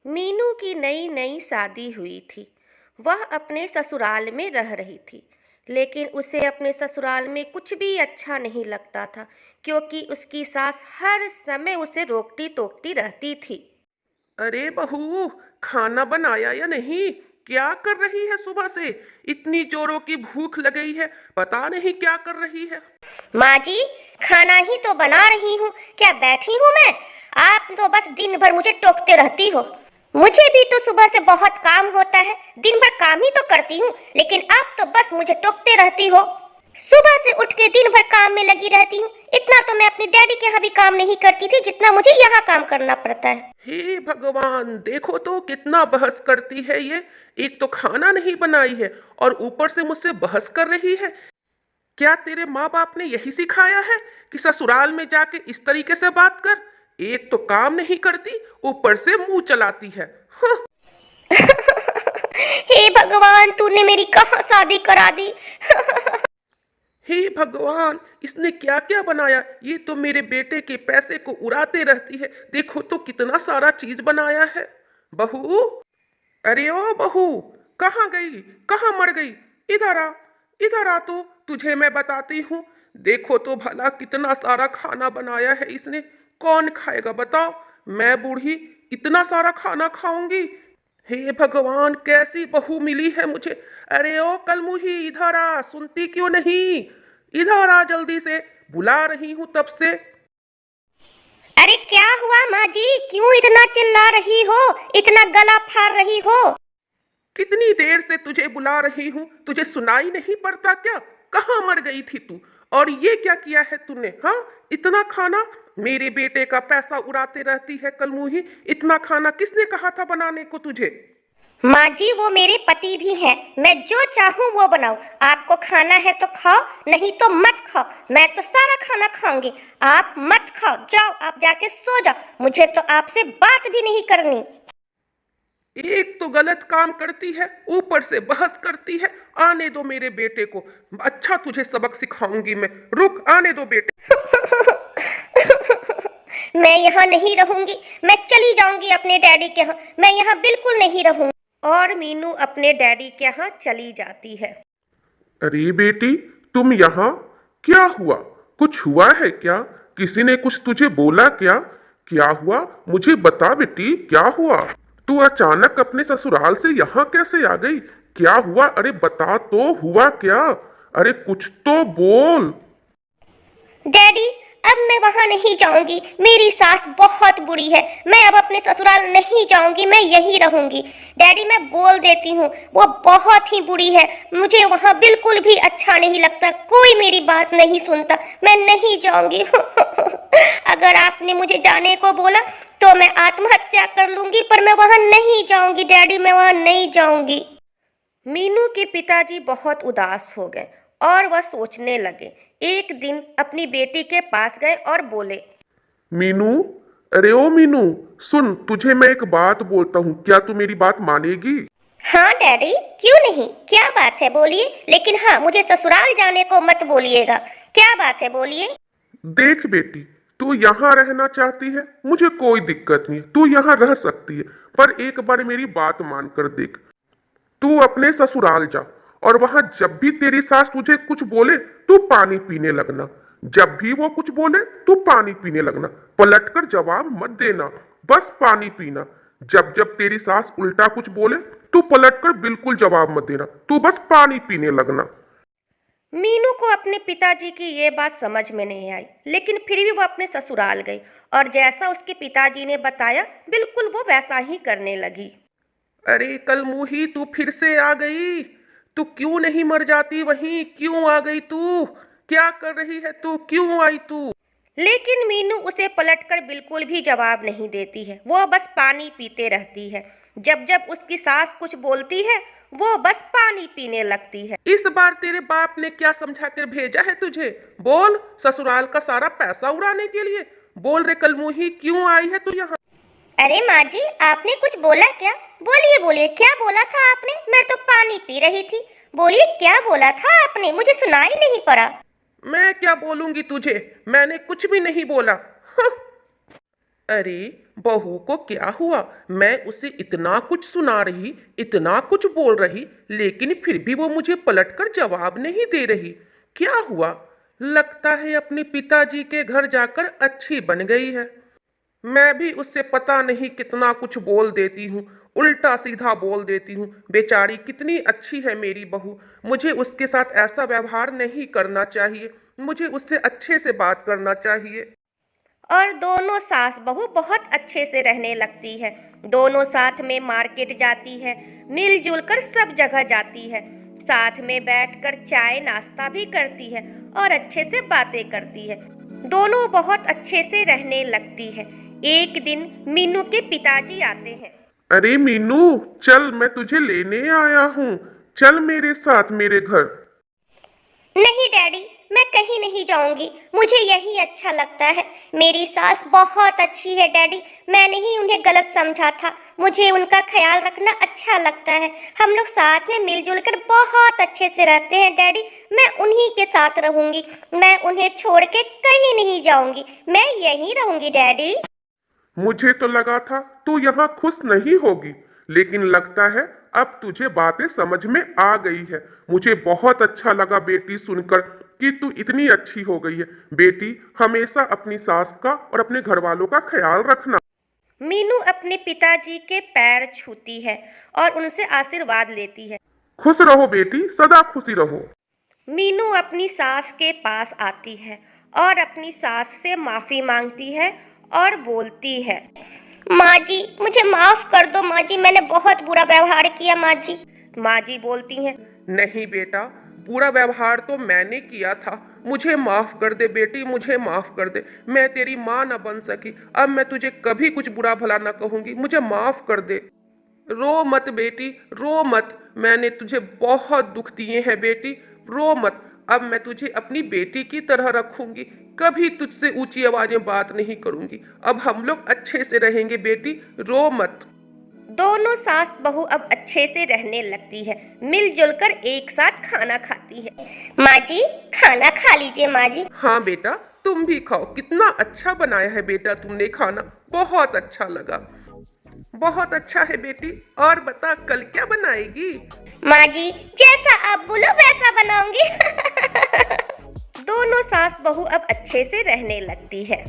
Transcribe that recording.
मीनू की नई नई शादी हुई थी। वह अपने ससुराल में रह रही थी, लेकिन उसे अपने ससुराल में कुछ भी अच्छा नहीं लगता था, क्योंकि उसकी सास हर समय उसे रोकती टोकती रहती थी। अरे बहू, खाना बनाया या नहीं? क्या कर रही है सुबह से? इतनी जोरों की भूख लगी है, पता नहीं क्या कर रही है। माँ जी, खाना ही तो बना रही हूँ। क्या बैठी हूँ मैं? आप तो बस दिन भर मुझे टोकते रहती हो। मुझे भी तो सुबह से बहुत काम होता है, दिन भर काम ही तो करती हूँ, लेकिन आप तो बस मुझे टोकते रहती हो। सुबह से उठ के दिन भर काम में लगी रहती हूँ। इतना तो मैं अपने डैडी के यहाँ भी काम नहीं करती थी जितना मुझे यहाँ काम करना पड़ता है। हे भगवान, देखो तो कितना बहस करती है ये। एक तो खाना नहीं बनाई है और ऊपर से मुझसे बहस कर रही है। क्या तेरे माँ बाप ने यही सिखाया है कि ससुराल में जाके इस तरीके से बात कर? एक तो काम नहीं करती, ऊपर से मुंह चलाती है। हाँ। हे भगवान, तूने मेरी कहाँ शादी करा दी। हे भगवान, इसने क्या क्या बनाया? ये तो मेरे बेटे के पैसे को उड़ाते रहती है। देखो तो कितना सारा चीज बनाया है। बहू, अरे ओ बहू, कहाँ गई? कहाँ मर गई? इधर आ, इधर आ। तो तुझे मैं बताती हूँ। देखो तो भला कितना सारा खाना बनाया है इसने। कौन खाएगा बताओ? मैं बूढ़ी इतना सारा खाना खाऊंगी? हे भगवान, कैसी बहू मिली है मुझे। अरे ओ कलमुही, इधर आ, सुनती क्यों नहीं? इधर आ जल्दी से, बुला रही हूं तब से। अरे क्या हुआ माँ जी, क्यों इतना चिल्ला रही हो, इतना गला फाड़ रही हो? कितनी देर से तुझे बुला रही हूं, तुझे सुनाई नहीं पड़ता क्या? कहाँ मर गई थी तू? और ये क्या किया है तूने? हाँ, इतना खाना? मेरे बेटे का पैसा उड़ाते रहती है कलमुही। इतना खाना किसने कहा था बनाने को तुझे? माँ जी, वो मेरे पति भी हैं। मैं जो चाहूँ वो बनाऊँ। आपको खाना है तो खाओ, नहीं तो मत खाओ। मैं तो सारा खाना खाऊंगी। आप मत खाओ, जाओ आप जाके सो जाओ। मुझे तो आपसे बात भी नहीं करनी। एक तो गलत काम करती है, ऊपर से बहस करती है। आने दो मेरे बेटे को, अच्छा तुझे सबक सिखाऊंगी मैं। रुक, आने दो बेटे। मैं यहाँ नहीं रहूंगी। मैं चली जाऊंगी अपने डैडी के यहाँ। मैं यहाँ बिल्कुल नहीं रहूंगी। और मीनू अपने डैडी के यहाँ चली जाती है। अरे बेटी, तुम यहाँ? क्या हुआ? कुछ हुआ है क्या? किसी ने कुछ तुझे बोला क्या? क्या हुआ? मुझे बता बेटी, क्या हुआ? तू अचानक अपने ससुराल से यहाँ कैसे आ गई? क्या हुआ? अरे बता तो, हुआ क्या? अरे कुछ तो बोल। डैडी, अब मैं वहां नहीं जाऊंगी। मेरी सास बहुत बुरी है। मैं अब अपने ससुराल नहीं जाऊंगी, मैं यहीं रहूंगी। डैडी, मैं बोल देती हूँ, वो बहुत ही बुरी है। मुझे वहां बिल्कुल भी अच्छा नहीं लगता। कोई मेरी बात नहीं सुनता। मैं नहीं जाऊंगी। अगर आपने मुझे जाने को बोला तो मैं आत्महत्या कर लूंगी, पर मैं वहां नहीं जाऊंगी। डैडी, मैं वहां नहीं जाऊंगी। मीनू के पिताजी बहुत उदास हो गए और वह सोचने लगे। एक दिन अपनी बेटी के पास गए और बोले, मीनू, अरे ओ मीनू, सुन, तुझे मैं एक बात बोलता हूँ, क्या तू मेरी बात मानेगी? हाँ डैडी, क्यों नहीं, क्या बात है बोलिए। लेकिन हाँ, मुझे ससुराल जाने को मत बोलिएगा। क्या बात है बोलिए। देख बेटी, तू यहाँ रहना चाहती है, मुझे कोई दिक्कत नहीं है, तू यहाँ रह सकती है। पर एक बार मेरी बात मान कर देख। तू अपने ससुराल जा और वहां जब भी तेरी सास तुझे कुछ बोले, तू पानी पीने लगना। जब भी वो कुछ बोले, तू पानी पीने लगना। पलटकर जवाब मत देना, बस पानी पीना। जब जब तेरी सास उल्टा कुछ बोले, तू पलटकर बिल्कुल जवाब मत देना, तू बस पानी पीने लगना। मीनू को अपने पिताजी की ये बात समझ में नहीं आई, लेकिन फिर भी वो अपने ससुराल गई और जैसा उसके पिताजी ने बताया बिल्कुल वो वैसा ही करने लगी। अरे कल मुही, तू फिर से आ गई? तू क्यों नहीं मर जाती वहीं? क्यों आ गई तू? क्या कर रही है तू? क्यों आई तू? लेकिन मीनू उसे पलटकर बिल्कुल भी जवाब नहीं देती है। वो बस पानी पीते रहती है। जब जब उसकी सास कुछ बोलती है वो बस पानी पीने लगती है। इस बार तेरे बाप ने क्या समझा कर भेजा है तुझे? बोल, ससुराल का सारा पैसा उड़ाने के लिए? बोल रे कलमुही, क्यों आई है तू यहाँ? अरे माँ जी, आपने कुछ बोला क्या? बोलिए बोलिए, क्या बोला था आपने? मैं तो पानी पी रही थी। बोलिए, क्या बोला था आपने? मुझे सुनाई नहीं पड़ा। मैं क्या बोलूंगी तुझे? मैंने कुछ भी नहीं बोला। हाँ। अरे बहू को क्या हुआ? मैं उसे इतना कुछ सुना रही, इतना कुछ बोल रही, लेकिन फिर भी वो मुझे पलटकर जवाब नहीं दे रही। क्या हुआ? लगता है अपने पिताजी के घर जाकर अच्छी बन गई है। मैं भी उससे पता नहीं कितना कुछ बोल देती हूँ, उल्टा सीधा बोल देती हूँ। बेचारी कितनी अच्छी है मेरी बहू। मुझे उसके साथ ऐसा व्यवहार नहीं करना चाहिए, मुझे उससे अच्छे से बात करना चाहिए। और दोनों सास बहू बहुत अच्छे से रहने लगती है। दोनों साथ में मार्केट जाती है, मिलजुल कर सब जगह जाती है, साथ में बैठकर चाय नाश्ता भी करती है और अच्छे से बातें करती है। दोनों बहुत अच्छे से रहने लगती है। एक दिन मीनू के पिताजी आते हैं। अरे मीनू, चल मैं तुझे लेने आया हूँ। चल मेरे साथ मेरे घर। नहीं डैडी, मैं कहीं नहीं जाऊंगी, मुझे यही अच्छा लगता है। मेरी सास बहुत अच्छी है डैडी, मैंने ही उन्हें गलत समझा था। मुझे उनका ख्याल रखना अच्छा लगता है। हम लोग साथ में मिलजुल कर बहुत अच्छे से रहते हैं डैडी। मैं उन्हीं के साथ रहूंगी, मैं उन्हें छोड़ के कहीं नहीं जाऊंगी, मैं यहीं रहूंगी डैडी। मुझे तो लगा था तू यहाँ खुश नहीं होगी, लेकिन लगता है अब तुझे बातें समझ में आ गई है। मुझे बहुत अच्छा लगा बेटी सुनकर कि तू इतनी अच्छी हो गई है। बेटी, हमेशा अपनी सास का और अपने घर वालों का ख्याल रखना। मीनू अपने पिताजी के पैर छूती है और उनसे आशीर्वाद लेती है। खुश रहो बेटी, सदा खुशी रहो। मीनू अपनी सास के पास आती है और अपनी सास से माफ़ी मांगती है और बोलती है, माँ जी, मुझे माफ कर दो माँ जी, मैंने बहुत बुरा व्यवहार किया माँ जी। माँ जी बोलती हैं, नहीं बेटा, बुरा व्यवहार तो मैंने किया था। मुझे माफ कर दे बेटी, मुझे माफ कर दे। मैं तेरी माँ न बन सकी, अब मैं तुझे कभी कुछ बुरा भला न कहूंगी। मुझे माफ कर दे। रो मत बेटी, रो मत। मैंने तुझे बहुत दुख दिए हैं बेटी, रो मत। अब मैं तुझे अपनी बेटी की तरह रखूंगी, कभी तुझसे ऊंची आवाजें बात नहीं करूंगी। अब हम लोग अच्छे से रहेंगे बेटी, रो मत। दोनों सास बहू अब अच्छे से रहने लगती है, मिलजुल कर एक साथ खाना खाती है। माँ जी, खाना खा लीजिए माँ जी। हाँ बेटा, तुम भी खाओ। कितना अच्छा बनाया है बेटा तुमने खाना, बहुत अच्छा लगा। बहुत अच्छा है बेटी। और बता, कल क्या बनाएगी? माँ जी, जैसा आप बोलो वैसा बनाऊंगी। दोनों सास बहू अब अच्छे से रहने लगती है।